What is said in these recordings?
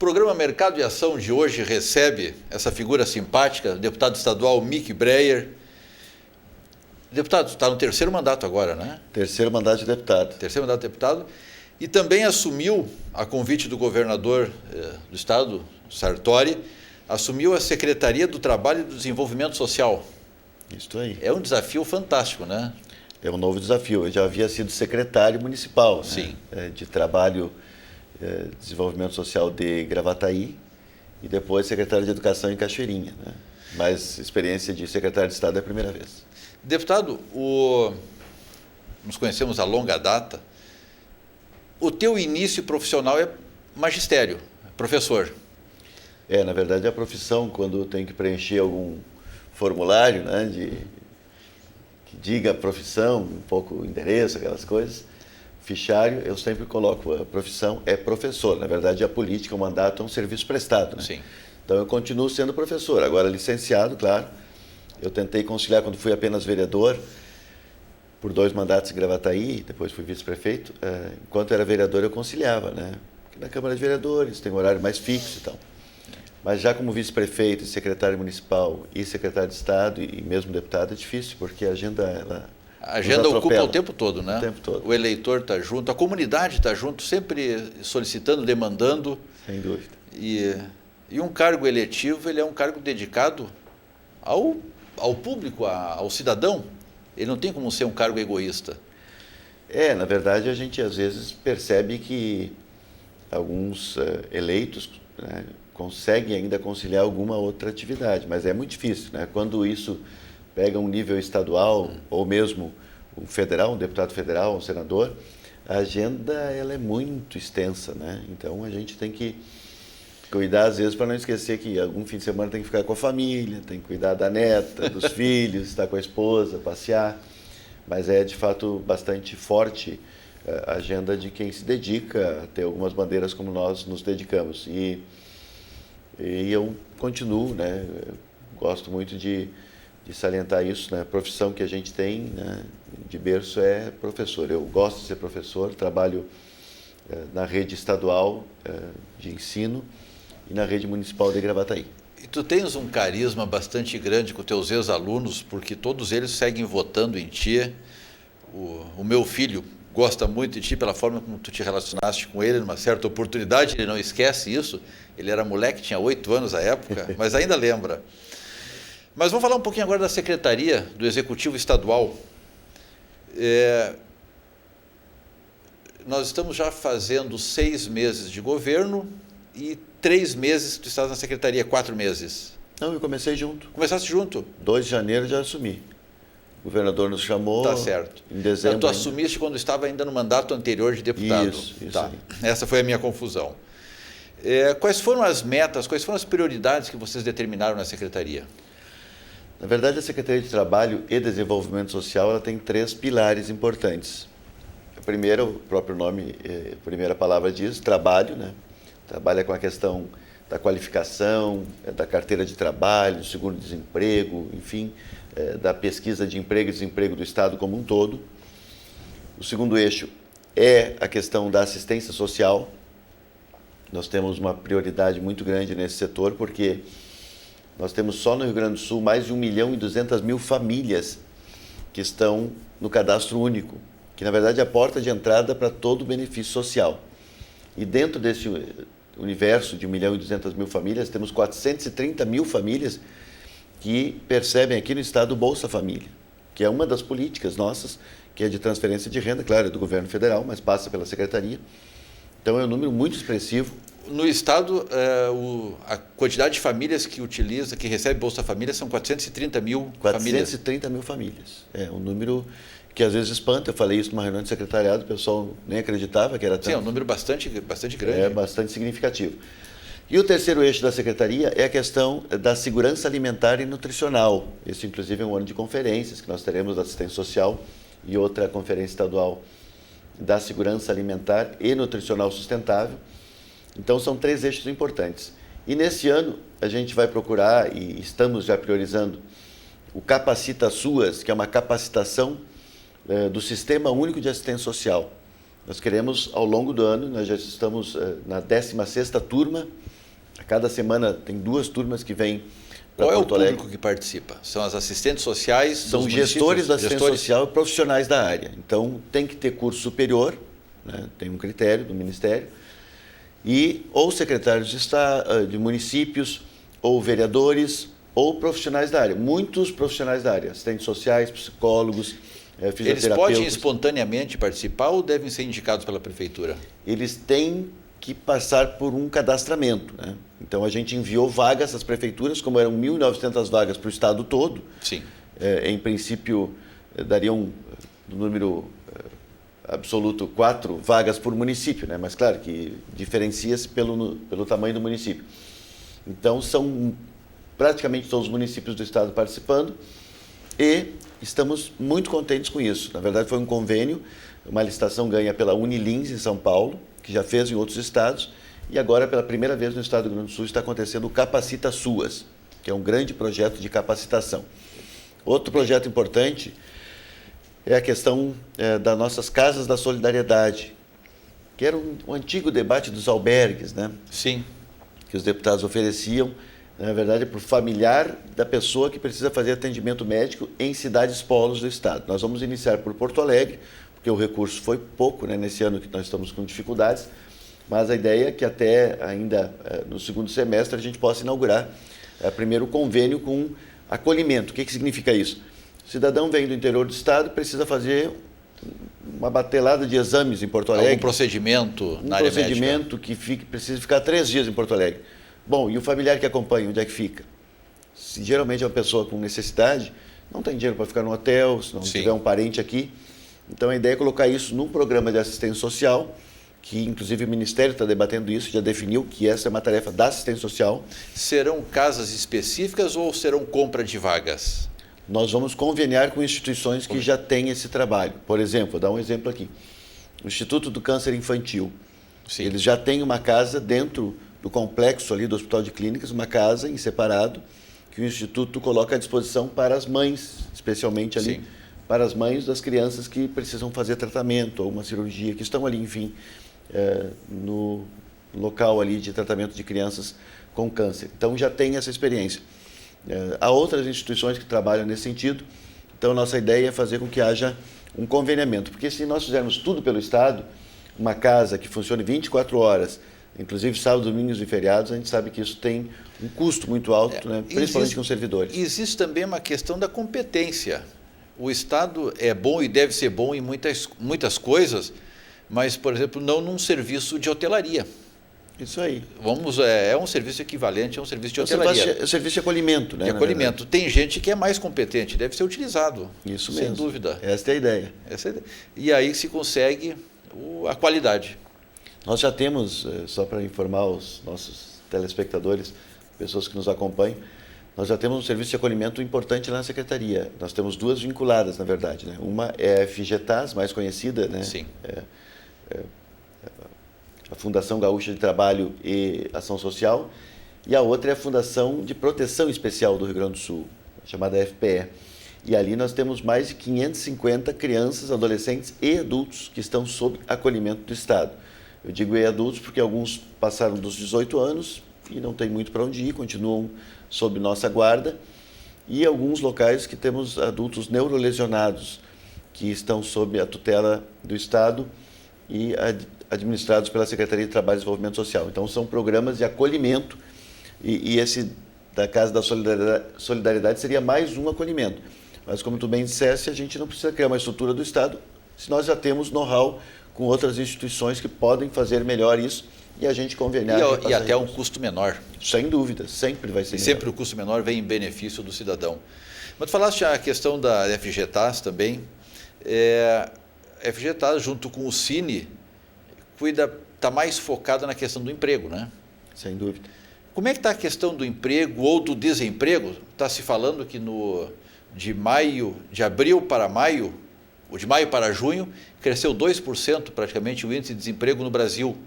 programa Mercado e Ação de hoje recebe essa figura simpática, o deputado estadual Mick Breyer. Deputado, está no terceiro mandato agora, né? Terceiro mandato de deputado. Terceiro mandato de deputado. E também assumiu, a convite do governador do estado, Sartori, assumiu a Secretaria do Trabalho e do Desenvolvimento Social. Isso aí. É um desafio fantástico, né? É um novo desafio. Eu já havia sido secretário municipal, Sim. Né? De Trabalho e Desenvolvimento Social de Gravataí e depois secretário de Educação em Cachoeirinha, né? Mas experiência de secretário de Estado é a primeira vez. Deputado, nos conhecemos há longa data. O teu início profissional é magistério, professor. Na verdade, a profissão, quando tem que preencher algum formulário, né, que diga a profissão, um pouco o endereço, aquelas coisas, fichário, eu sempre coloco a profissão é professor. Na verdade, a política, o mandato é um serviço prestado, né? Sim. Então, eu continuo sendo professor. Agora, licenciado, claro. Eu tentei conciliar quando fui apenas vereador, por 2 mandatos em Gravataí, depois fui vice-prefeito. Enquanto era vereador, eu conciliava, né? Porque na Câmara de Vereadores tem um horário mais fixo e tal. Mas já como vice-prefeito, secretário municipal e secretário de Estado e mesmo deputado é difícil, porque a agenda, a agenda ocupa o tempo todo, né? O tempo todo. O eleitor está junto, a comunidade está junto, sempre solicitando, demandando. Sem dúvida. E um cargo eletivo, ele é um cargo dedicado ao público, ao cidadão. Ele não tem como ser um cargo egoísta. Na verdade, a gente às vezes percebe que alguns eleitos, né, conseguem ainda conciliar alguma outra atividade, mas é muito difícil, né? Quando isso pega um nível estadual ou mesmo um federal, um deputado federal, um senador, a agenda ela é muito extensa, né? Então a gente tem que cuidar às vezes para não esquecer que algum fim de semana tem que ficar com a família, tem que cuidar da neta, dos filhos, estar com a esposa, passear, mas é de fato bastante forte a agenda de quem se dedica a ter algumas bandeiras como nós nos dedicamos. E eu continuo, né? Gosto muito de salientar isso, né? A profissão que a gente tem, né, de berço é professor. Eu gosto de ser professor, trabalho na rede estadual de ensino e na rede municipal de Gravataí. E tu tens um carisma bastante grande com teus ex-alunos, porque todos eles seguem votando em ti. O meu filho gosta muito de ti pela forma como tu te relacionaste com ele numa certa oportunidade, ele não esquece isso. Ele era moleque, tinha 8 anos à época, mas ainda lembra. Mas vamos falar um pouquinho agora da Secretaria do Executivo Estadual. Nós estamos já fazendo 6 meses de governo e 3 meses que tu estás na Secretaria, 4 meses. Não, eu comecei junto. Começaste junto? 2 de janeiro já assumi. O governador nos chamou. Tá certo. Em dezembro. Tu assumiste quando estava ainda no mandato anterior de deputado. Isso tá. Aí. Essa foi a minha confusão. Quais foram as metas, quais foram as prioridades que vocês determinaram na Secretaria? Na verdade, a Secretaria de Trabalho e Desenvolvimento Social ela tem 3 pilares importantes. A primeira, o próprio nome, a primeira palavra diz, trabalho, né? Trabalha com a questão da qualificação, da carteira de trabalho, seguro-desemprego, enfim, da pesquisa de emprego e desemprego do Estado como um todo. O segundo eixo é a questão da assistência social. Nós temos uma prioridade muito grande nesse setor, porque nós temos só no Rio Grande do Sul mais de 1.200.000 famílias que estão no cadastro único, que na verdade é a porta de entrada para todo o benefício social. E dentro desse universo de 1.200.000 famílias, temos 430.000 famílias que percebem aqui no estado o Bolsa Família, que é uma das políticas nossas, que é de transferência de renda, claro, é do governo federal, mas passa pela Secretaria. Então é um número muito expressivo. No estado, a quantidade de famílias que utiliza, que recebe Bolsa Família são 430.000 famílias. 430.000 famílias. É um número que às vezes espanta. Eu falei isso numa reunião de secretariado, o pessoal nem acreditava que era tanto. Sim, é um número bastante grande. É bastante significativo. E o terceiro eixo da Secretaria é a questão da segurança alimentar e nutricional. Esse, inclusive, é um ano de conferências que nós teremos da assistência social e outra conferência estadual da segurança alimentar e nutricional sustentável. Então, são 3 eixos importantes. E nesse ano, a gente vai procurar, e estamos já priorizando, o Capacita SUAS, que é uma capacitação do Sistema Único de Assistência Social. Nós queremos, ao longo do ano, nós já estamos na 16ª turma. A cada semana tem 2 turmas que vêm para Porto Alegre. Qual é o público que participa? São as assistentes sociais? São gestores da assistência social e profissionais da área. Então, tem que ter curso superior, né? Tem um critério do Ministério, e ou secretários de municípios, ou vereadores, ou profissionais da área. Muitos profissionais da área, assistentes sociais, psicólogos, fisioterapeutas. Eles podem espontaneamente participar ou devem ser indicados pela prefeitura? Eles têm que passar por um cadastramento, né? Então, a gente enviou vagas às prefeituras, como eram 1.900 vagas para o estado todo. Sim. Em princípio, dariam no número absoluto 4 vagas por município, né? Mas claro que diferencia-se pelo tamanho do município. Então, são praticamente todos os municípios do estado participando e estamos muito contentes com isso. Na verdade, foi um convênio, uma licitação ganha pela Unilins em São Paulo, que já fez em outros estados, e agora, pela primeira vez no estado do Rio Grande do Sul, está acontecendo o Capacita SUAS, que é um grande projeto de capacitação. Outro projeto importante é a questão das nossas casas da solidariedade, que era um antigo debate dos albergues, né? Sim. Que os deputados ofereciam, na verdade, para o familiar da pessoa que precisa fazer atendimento médico em cidades polos do estado. Nós vamos iniciar por Porto Alegre, porque o recurso foi pouco, né, nesse ano que nós estamos com dificuldades, mas a ideia é que até ainda no segundo semestre a gente possa inaugurar primeiro o convênio com acolhimento. O que significa isso? O cidadão vem do interior do estado e precisa fazer uma batelada de exames em Porto Alegre. Algum procedimento na área médica. Um procedimento que precisa ficar 3 dias em Porto Alegre. Bom, e o familiar que acompanha, onde é que fica? Se geralmente é uma pessoa com necessidade, não tem dinheiro para ficar no hotel, se não tiver um parente aqui. Então, a ideia é colocar isso num programa de assistência social, que inclusive o Ministério está debatendo isso, já definiu que essa é uma tarefa da assistência social. Serão casas específicas ou serão compra de vagas? Nós vamos conveniar com instituições que já têm esse trabalho. Por exemplo, vou dar um exemplo aqui. O Instituto do Câncer Infantil. Sim. Eles já têm uma casa dentro do complexo ali do Hospital de Clínicas, uma casa em separado, que o Instituto coloca à disposição para as mães, especialmente ali. Sim. Para as mães das crianças que precisam fazer tratamento ou uma cirurgia, que estão ali, enfim, no local ali de tratamento de crianças com câncer. Então, já tem essa experiência. Há outras instituições que trabalham nesse sentido, então nossa ideia é fazer com que haja um conveniamento, porque se nós fizermos tudo pelo Estado, uma casa que funcione 24 horas, inclusive sábados, domingos e feriados, a gente sabe que isso tem um custo muito alto, né? Principalmente com servidores. Existe também uma questão da competência. O Estado é bom e deve ser bom em muitas coisas, mas, por exemplo, não num serviço de hotelaria. Isso aí. É um serviço equivalente a um serviço de hotelaria. É um serviço de acolhimento, né? De acolhimento. Tem gente que é mais competente, deve ser utilizado. Isso mesmo. Sem dúvida. Essa é a ideia. E aí se consegue a qualidade. Nós já temos, só para informar os nossos telespectadores, pessoas que nos acompanham, nós já temos um serviço de acolhimento importante lá na Secretaria. Nós temos 2 vinculadas, na verdade, né? Uma é a FGTAS, mais conhecida, né? Sim. A Fundação Gaúcha de Trabalho e Ação Social, e a outra é a Fundação de Proteção Especial do Rio Grande do Sul, chamada FPE. E ali nós temos mais de 550 crianças, adolescentes e adultos que estão sob acolhimento do Estado. Eu digo e adultos porque alguns passaram dos 18 anos e não tem muito para onde ir, continuam sob nossa guarda, e alguns locais que temos adultos neurolesionados que estão sob a tutela do Estado e administrados pela Secretaria de Trabalho e Desenvolvimento Social. Então, são programas de acolhimento e esse da Casa da Solidariedade seria mais um acolhimento. Mas, como tu bem disseste, a gente não precisa criar uma estrutura do Estado se nós já temos know-how com outras instituições que podem fazer melhor isso e a gente conveniar. E até um custo menor. Sem dúvida, sempre vai ser menor. Sempre o custo menor vem em benefício do cidadão. Mas tu falaste a questão da FGTAS também. A FGTAS, junto com o Cine, está mais focada na questão do emprego, né? Sem dúvida. Como é que está a questão do emprego ou do desemprego? Está se falando que de abril para maio, ou de maio para junho, cresceu 2% praticamente o índice de desemprego no Brasil.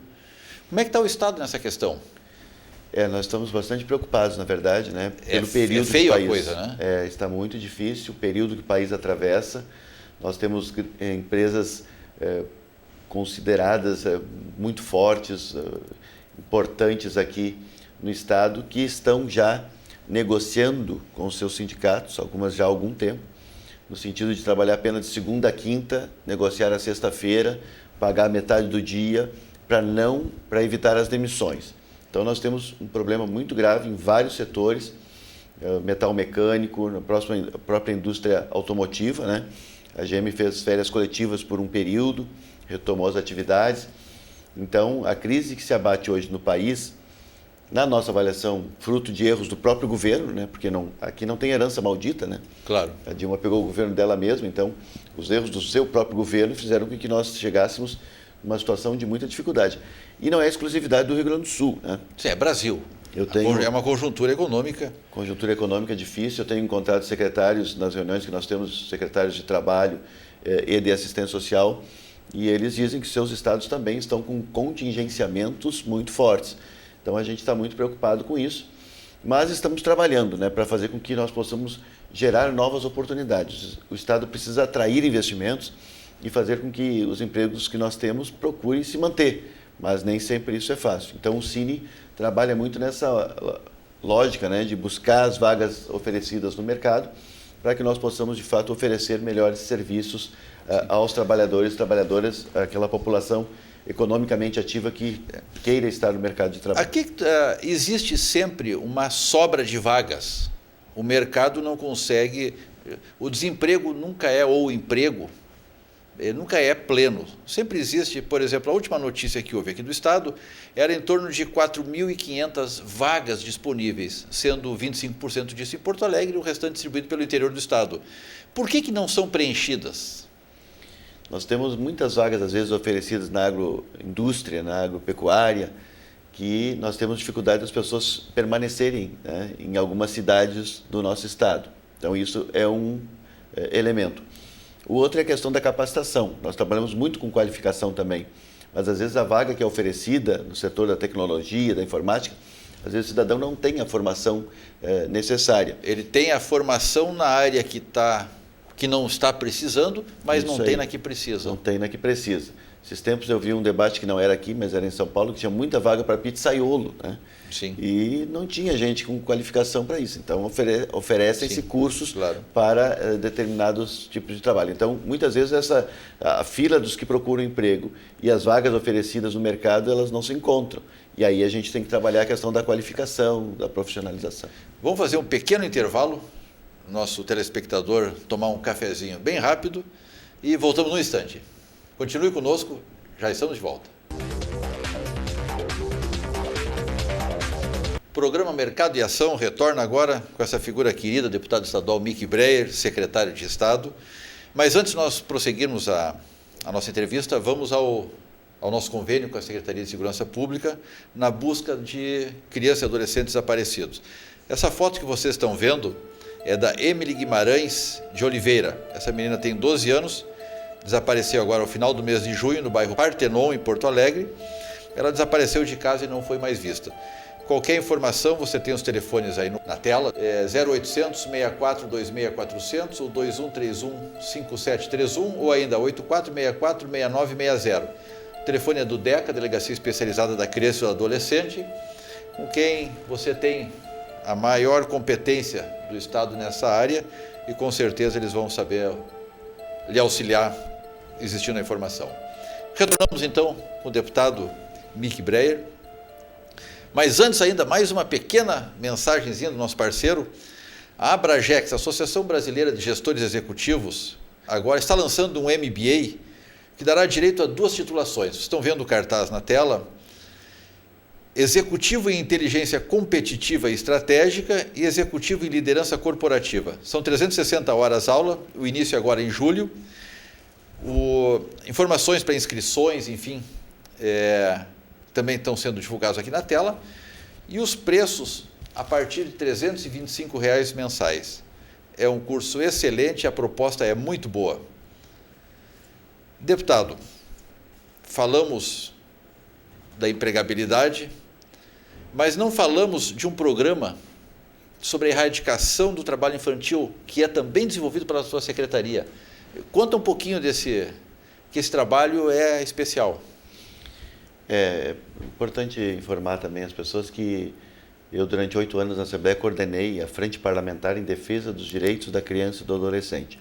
Como é que está o Estado nessa questão? Nós estamos bastante preocupados, na verdade, né? Pelo período feio que o país, a coisa, né? Está muito difícil o período que o país atravessa. Nós temos empresas consideradas muito fortes, importantes aqui no Estado, que estão já negociando com os seus sindicatos, algumas já há algum tempo, no sentido de trabalhar apenas de segunda a quinta, negociar a sexta-feira, pagar metade do dia, para evitar as demissões. Então nós temos um problema muito grave em vários setores, metal mecânico, na própria indústria automotiva, né? A GM fez férias coletivas por um período, retomou as atividades. Então a crise que se abate hoje no país, na nossa avaliação, fruto de erros do próprio governo, né? Porque aqui não tem herança maldita, né? Claro. A Dilma pegou o governo dela mesma, então os erros do seu próprio governo fizeram com que nós chegássemos numa situação de muita dificuldade. E não é exclusividade do Rio Grande do Sul, né? Sim, é Brasil. É uma conjuntura econômica. Conjuntura econômica difícil. Eu tenho encontrado secretários nas reuniões que nós temos, secretários de trabalho e de assistência social, e eles dizem que seus estados também estão com contingenciamentos muito fortes. Então a gente está muito preocupado com isso, mas estamos trabalhando, né, para fazer com que nós possamos gerar novas oportunidades. O Estado precisa atrair investimentos e fazer com que os empregos que nós temos procurem se manter, mas nem sempre isso é fácil. Então o Cine trabalha muito nessa lógica, né, de buscar as vagas oferecidas no mercado para que nós possamos de fato oferecer melhores serviços aos trabalhadores e trabalhadoras, aquela população economicamente ativa que queira estar no mercado de trabalho. Aqui existe sempre uma sobra de vagas. O mercado não consegue, o desemprego nunca é, ou o emprego, nunca é pleno. Sempre existe, por exemplo, a última notícia que houve aqui do Estado era em torno de 4.500 vagas disponíveis, sendo 25% disso em Porto Alegre e o restante distribuído pelo interior do Estado. Por que não são preenchidas? Nós temos muitas vagas, às vezes, oferecidas na agroindústria, na agropecuária, que nós temos dificuldade das pessoas permanecerem, né, em algumas cidades do nosso estado. Então, isso é um elemento. O outro é a questão da capacitação. Nós trabalhamos muito com qualificação também, mas, às vezes, a vaga que é oferecida no setor da tecnologia, da informática, às vezes o cidadão não tem a formação necessária. Ele tem a formação na área que não está precisando, mas Isso não tem na que precisa. Não tem na que precisa. Esses tempos eu vi um debate que não era aqui, mas era em São Paulo, que tinha muita vaga para pizzaiolo, né? Sim. E não tinha gente com qualificação para isso. Então oferecem-se cursos, claro, para determinados tipos de trabalho. Então, muitas vezes a fila dos que procuram emprego e as vagas oferecidas no mercado, elas não se encontram. E aí a gente tem que trabalhar a questão da qualificação, da profissionalização. Vamos fazer um pequeno intervalo, nosso telespectador tomar um cafezinho bem rápido e voltamos num instante. Continue conosco, já estamos de volta. O programa Mercado e Ação retorna agora com essa figura querida, deputado estadual Mick Breyer, secretário de Estado. Mas antes de nós prosseguirmos a nossa entrevista, vamos ao nosso convênio com a Secretaria de Segurança Pública na busca de crianças e adolescentes desaparecidos. Essa foto que vocês estão vendo é da Emily Guimarães de Oliveira. Essa menina tem 12 anos, desapareceu agora ao final do mês de junho no bairro Partenon, em Porto Alegre. Ela desapareceu de casa e não foi mais vista. Qualquer informação, você tem os telefones aí na tela, 0800 64 26 400 ou 2131 5731 ou ainda 8464 6960. O telefone é do DECA, Delegacia Especializada da Criança e do Adolescente, com quem você tem a maior competência do Estado nessa área e com certeza eles vão saber lhe auxiliar existindo a informação. Retornamos então com o deputado Mick Breyer, mas antes ainda mais uma pequena mensagenzinha do nosso parceiro. A Abragex, Associação Brasileira de Gestores Executivos, agora está lançando um MBA que dará direito a 2 titulações. Vocês estão vendo o cartaz na tela? Executivo em Inteligência Competitiva e Estratégica e Executivo em Liderança Corporativa. São 360 horas aula, o início agora em julho. Informações para inscrições, enfim, também estão sendo divulgados aqui na tela. E os preços a partir de R$ 325 mensais. É um curso excelente, a proposta é muito boa. Deputado, falamos da empregabilidade, mas não falamos de um programa sobre a erradicação do trabalho infantil, que é também desenvolvido pela sua secretaria. Conta um pouquinho que esse trabalho é especial. É importante informar também as pessoas que eu, durante 8 anos na Assembleia, coordenei a Frente Parlamentar em Defesa dos Direitos da Criança e do Adolescente.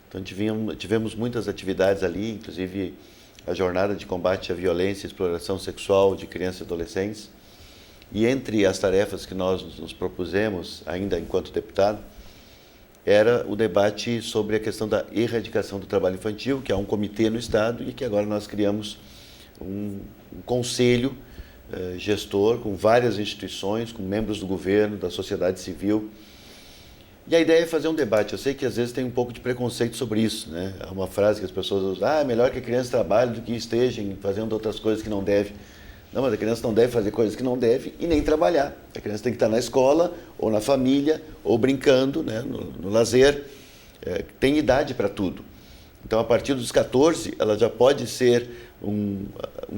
Então, tivemos muitas atividades ali, inclusive a jornada de combate à violência e exploração sexual de crianças e adolescentes. E entre as tarefas que nós nos propusemos, ainda enquanto deputado, era o debate sobre a questão da erradicação do trabalho infantil, que é um comitê no Estado e que agora nós criamos um conselho gestor com várias instituições, com membros do governo, da sociedade civil. E a ideia é fazer um debate. Eu sei que às vezes tem um pouco de preconceito sobre isso, né? É uma frase que as pessoas usam: é melhor que a criança trabalhe do que esteja fazendo outras coisas que não deve. Não, mas a criança não deve fazer coisas que não deve e nem trabalhar. A criança tem que estar na escola, ou na família, ou brincando, né? no lazer. Tem idade para tudo. Então, a partir dos 14, ela já pode ser um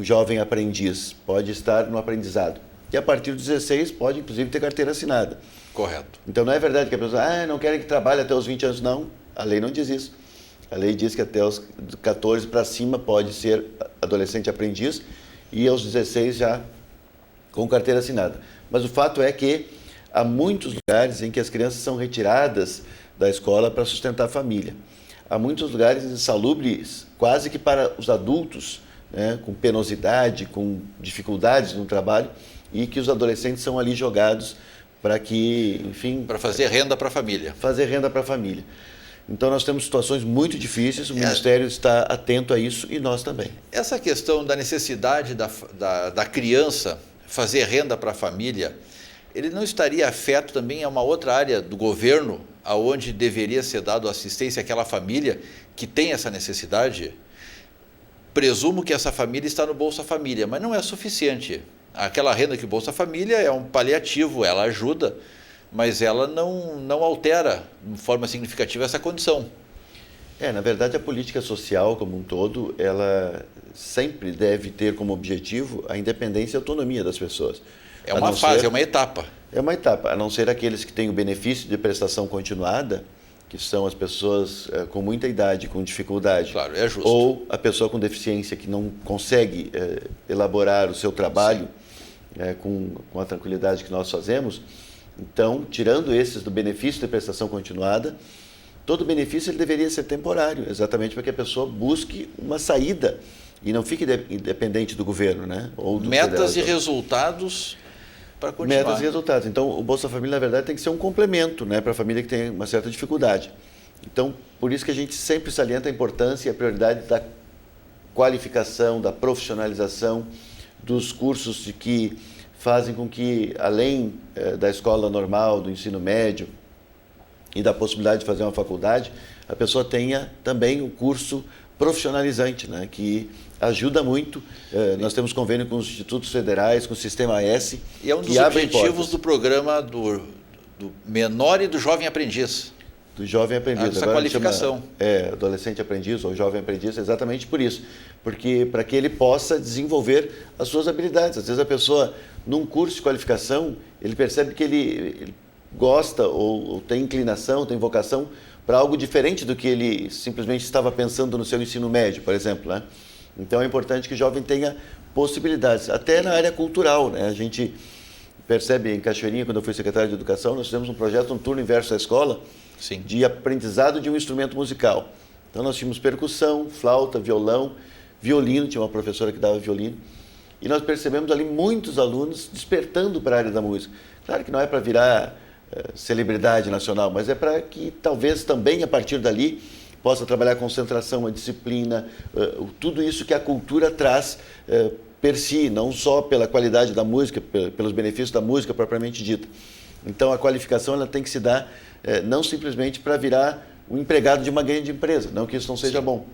jovem aprendiz, pode estar no aprendizado. E a partir dos 16, pode inclusive ter carteira assinada. Correto. Então, não é verdade que a pessoa, não querem que trabalhe até os 20 anos. Não, a lei não diz isso. A lei diz que até os 14 para cima pode ser adolescente aprendiz e aos 16 já com carteira assinada. Mas o fato é que há muitos lugares em que as crianças são retiradas da escola para sustentar a família. Há muitos lugares insalubres quase que para os adultos, né, com penosidade, com dificuldades no trabalho, e que os adolescentes são ali jogados para que, enfim... Para fazer renda para a família. Fazer renda para a família. Então, nós temos situações muito difíceis, o Ministério está atento a isso e nós também. Essa questão da necessidade da criança fazer renda para a família, ele não estaria afeto também a uma outra área do governo, aonde deveria ser dado assistência àquela família que tem essa necessidade? Presumo que essa família está no Bolsa Família, mas não é suficiente. Aquela renda que o Bolsa Família é um paliativo, ela ajuda, mas ela não altera de forma significativa essa condição. Na verdade, a política social como um todo, ela sempre deve ter como objetivo a independência e a autonomia das pessoas. É uma fase, é uma etapa. É uma etapa, a não ser aqueles que têm o benefício de prestação continuada, que são as pessoas com muita idade, com dificuldade. Claro, é justo. Ou a pessoa com deficiência que não consegue elaborar o seu trabalho com a tranquilidade que nós fazemos. Então, tirando esses do benefício de prestação continuada, todo benefício ele deveria ser temporário, exatamente para que a pessoa busque uma saída e não fique independente do governo, né? Ou do metas e resultados para continuar. Metas e resultados. Então, o Bolsa Família, na verdade, tem que ser um complemento, né, para a família que tem uma certa dificuldade. Então, por isso que a gente sempre salienta a importância e a prioridade da qualificação, da profissionalização, dos cursos que fazem com que, além da escola normal, do ensino médio e da possibilidade de fazer uma faculdade, a pessoa tenha também o curso profissionalizante, né, que ajuda muito. Nós temos convênio com os institutos federais, com o Sistema S. E é um dos objetivos do programa do menor e do jovem aprendiz. Do jovem aprendiz. Essa qualificação. Adolescente aprendiz ou jovem aprendiz, exatamente por isso. Porque para que ele possa desenvolver as suas habilidades. Às vezes a pessoa, num curso de qualificação, ele percebe que ele gosta ou tem inclinação, tem vocação para algo diferente do que ele simplesmente estava pensando no seu ensino médio, por exemplo, né? Então é importante que o jovem tenha possibilidades, até na área cultural, né? A gente percebe em Cachoeirinha, quando eu fui secretário de Educação, nós fizemos um projeto, um turno inverso à escola, Sim, de aprendizado de um instrumento musical. Então nós tínhamos percussão, flauta, violão, violino, tinha uma professora que dava violino, e nós percebemos ali muitos alunos despertando para a área da música. Claro que não é para virar celebridade nacional, mas é para que talvez também a partir dali possa trabalhar a concentração, a disciplina, tudo isso que a cultura traz per si, não só pela qualidade da música, pelos benefícios da música propriamente dita. Então a qualificação ela tem que se dar não simplesmente para virar um empregado de uma grande empresa, não que isso não seja bom,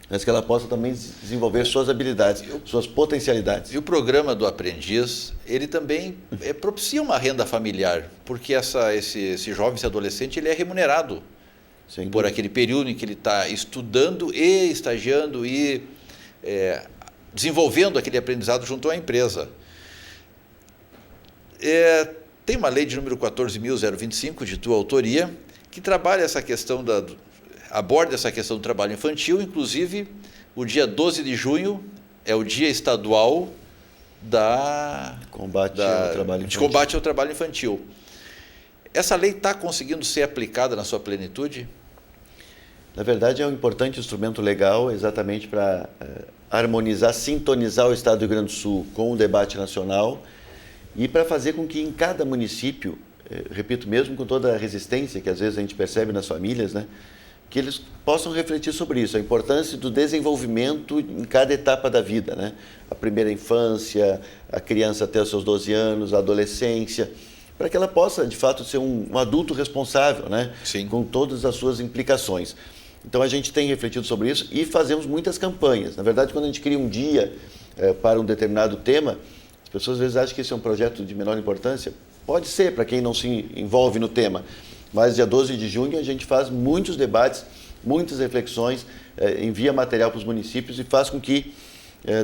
mas que ela possa também desenvolver suas habilidades, suas potencialidades. E o programa do aprendiz, ele também propicia uma renda familiar, porque esse jovem, esse adolescente, ele é remunerado por aquele período em que ele está estudando e estagiando e desenvolvendo aquele aprendizado junto à empresa. Tem uma lei de número 14.025, de tua autoria, que trabalha essa questão aborda essa questão do trabalho infantil, inclusive o dia 12 de junho é o dia estadual de combate ao trabalho infantil. Essa lei está conseguindo ser aplicada na sua plenitude? Na verdade, é um importante instrumento legal exatamente para harmonizar, sintonizar o Estado do Rio Grande do Sul com o debate nacional e para fazer com que em cada município, repito, mesmo com toda a resistência que às vezes a gente percebe nas famílias, né, que eles possam refletir sobre isso, a importância do desenvolvimento em cada etapa da vida, né? A primeira infância, a criança até os seus 12 anos, a adolescência, para que ela possa, de fato, ser um adulto responsável, né? Sim. Com todas as suas implicações. Então, a gente tem refletido sobre isso e fazemos muitas campanhas. Na verdade, quando a gente cria um dia para um determinado tema, as pessoas às vezes acham que esse é um projeto de menor importância. Pode ser, para quem não se envolve no tema. Mas, dia 12 de junho, a gente faz muitos debates, muitas reflexões, envia material para os municípios e faz com que,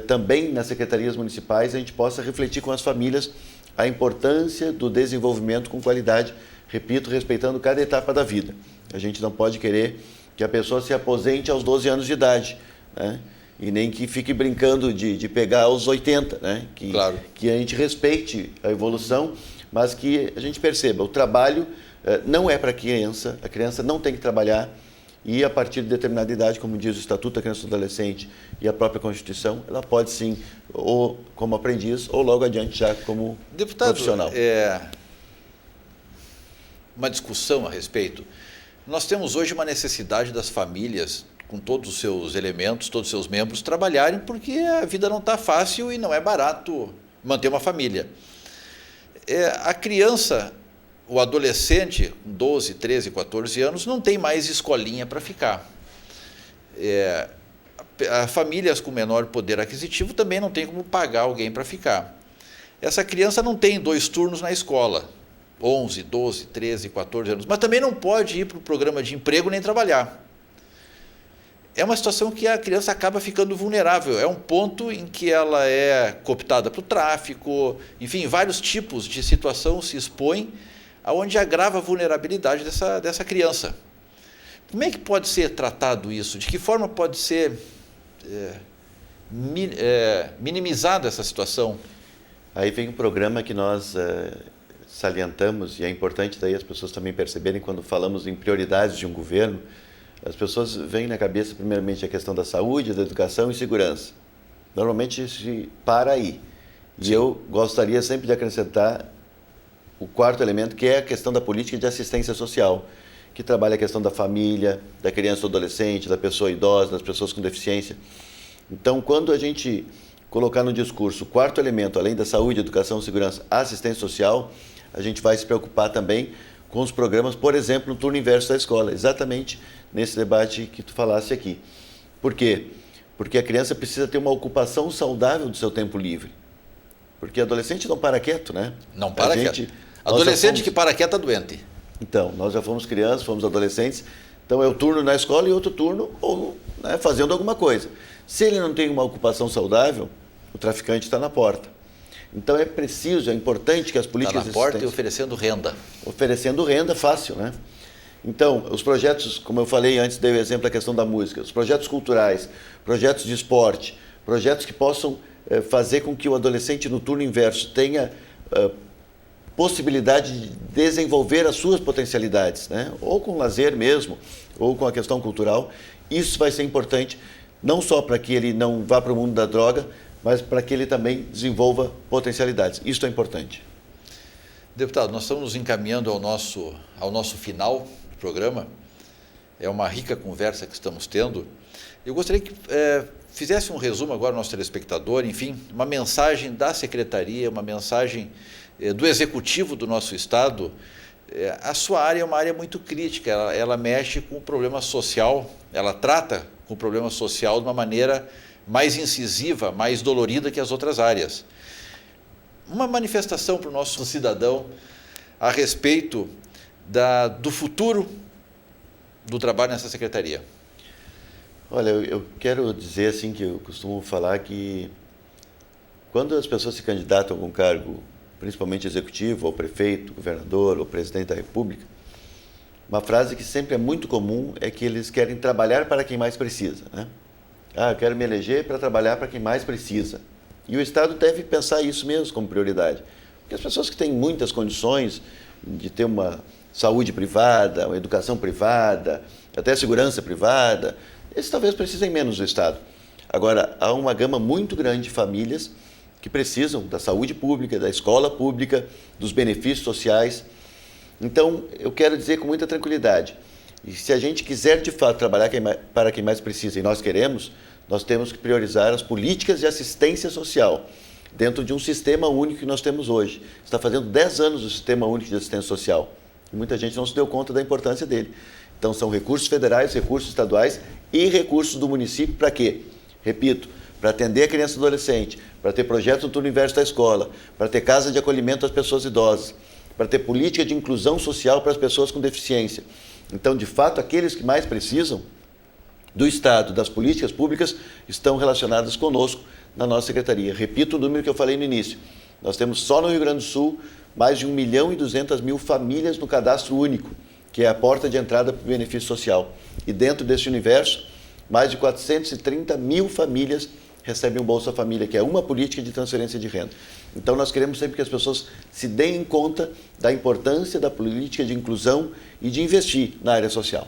também nas secretarias municipais, a gente possa refletir com as famílias a importância do desenvolvimento com qualidade, repito, respeitando cada etapa da vida. A gente não pode querer que a pessoa se aposente aos 12 anos de idade, né? E nem que fique brincando de pegar aos 80, né? Claro. Que a gente respeite a evolução, mas que a gente perceba, o trabalho não é para a criança não tem que trabalhar e a partir de determinada idade, como diz o Estatuto da Criança e do Adolescente e a própria Constituição, ela pode sim, ou como aprendiz, ou logo adiante já como profissional. Uma discussão a respeito. Nós temos hoje uma necessidade das famílias, com todos os seus elementos, todos os seus membros, trabalharem porque a vida não está fácil e não é barato manter uma família. A criança, o adolescente, com 12, 13, 14 anos, não tem mais escolinha para ficar. Famílias com menor poder aquisitivo também não tem como pagar alguém para ficar. Essa criança não tem 2 turnos na escola, 11, 12, 13, 14 anos, mas também não pode ir para o programa de emprego nem trabalhar. É uma situação que a criança acaba ficando vulnerável, é um ponto em que ela é cooptada para o tráfico, enfim, vários tipos de situação se expõem, onde agrava a vulnerabilidade dessa criança. Como é que pode ser tratado isso? De que forma pode ser minimizada essa situação? Aí vem um programa que nós salientamos, e é importante daí as pessoas também perceberem quando falamos em prioridades de um governo, as pessoas veem na cabeça primeiramente a questão da saúde, da educação e segurança. Normalmente se para aí. E Sim. eu gostaria sempre de acrescentar o 4º elemento, que é a questão da política de assistência social, que trabalha a questão da família, da criança ou adolescente, da pessoa idosa, das pessoas com deficiência. Então, quando a gente colocar no discurso o 4º elemento, além da saúde, educação, segurança, assistência social, a gente vai se preocupar também com os programas, por exemplo, no turno inverso da escola, exatamente nesse debate que tu falaste aqui. Por quê? Porque a criança precisa ter uma ocupação saudável do seu tempo livre. Porque adolescente não para quieto, né? Não para quieto. Adolescente que para quieto está doente. Então, nós já fomos crianças, fomos adolescentes, então é o turno na escola e outro turno ou, né, fazendo alguma coisa. Se ele não tem uma ocupação saudável, o traficante está na porta. Então é preciso, é importante que as políticas... Está na porta e oferecendo renda. Oferecendo renda fácil, né? Então, os projetos, como eu falei antes, dei o exemplo da questão da música, os projetos culturais, projetos de esporte, projetos que possam fazer com que o adolescente no turno inverso tenha possibilidade de desenvolver as suas potencialidades, né? Ou com lazer mesmo, ou com a questão cultural. Isso vai ser importante, não só para que ele não vá para o mundo da droga, mas para que ele também desenvolva potencialidades. Isso é importante. Deputado, nós estamos nos encaminhando ao nosso final do programa. É uma rica conversa que estamos tendo. Eu gostaria que fizesse um resumo agora ao nosso telespectador, enfim, uma mensagem da Secretaria, uma mensagem do Executivo do nosso Estado. A sua área é uma área muito crítica, ela mexe com o problema social, ela trata com o problema social de uma maneira mais incisiva, mais dolorida que as outras áreas. Uma manifestação para o nosso cidadão a respeito do futuro do trabalho nessa secretaria. Olha, eu quero dizer assim que eu costumo falar que quando as pessoas se candidatam a algum cargo, principalmente executivo, ou prefeito, governador, ou presidente da República, uma frase que sempre é muito comum é que eles querem trabalhar para quem mais precisa, né? Ah, eu quero me eleger para trabalhar para quem mais precisa. E o Estado deve pensar isso mesmo como prioridade. Porque as pessoas que têm muitas condições de ter uma saúde privada, uma educação privada, até segurança privada, esses talvez precisem menos do Estado. Agora, há uma gama muito grande de famílias que precisam da saúde pública, da escola pública, dos benefícios sociais. Então, eu quero dizer com muita tranquilidade, e se a gente quiser de fato trabalhar para quem mais precisa, e nós queremos, nós temos que priorizar as políticas de assistência social dentro de um sistema único que nós temos hoje. Está fazendo 10 anos o Sistema Único de Assistência Social e muita gente não se deu conta da importância dele. Então, são recursos federais, recursos estaduais e recursos do município para quê? Repito, para atender a criança e adolescente, para ter projetos no turno inverso da escola, para ter casa de acolhimento às pessoas idosas, para ter política de inclusão social para as pessoas com deficiência. Então, de fato, aqueles que mais precisam do Estado, das políticas públicas, estão relacionadas conosco na nossa secretaria. Repito o número que eu falei no início. Nós temos só no Rio Grande do Sul mais de 1.200.000 famílias no cadastro único, que é a porta de entrada para o benefício social. E dentro desse universo, mais de 430.000 famílias recebem o Bolsa Família, que é uma política de transferência de renda. Então, nós queremos sempre que as pessoas se deem conta da importância da política de inclusão e de investir na área social.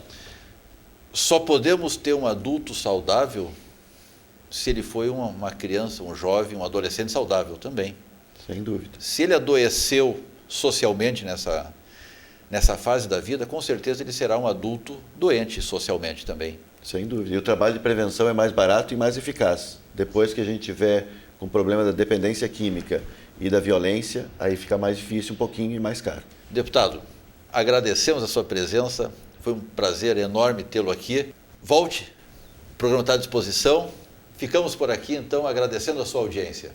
Só podemos ter um adulto saudável se ele foi uma criança, um jovem, um adolescente saudável também. Sem dúvida. Se ele adoeceu socialmente nessa fase da vida, com certeza ele será um adulto doente socialmente também. Sem dúvida. E o trabalho de prevenção é mais barato e mais eficaz. Depois que a gente tiver com o problema da dependência química e da violência, aí fica mais difícil um pouquinho e mais caro. Deputado, agradecemos a sua presença, foi um prazer enorme tê-lo aqui. Volte, o programa está à disposição. Ficamos por aqui, então, agradecendo a sua audiência.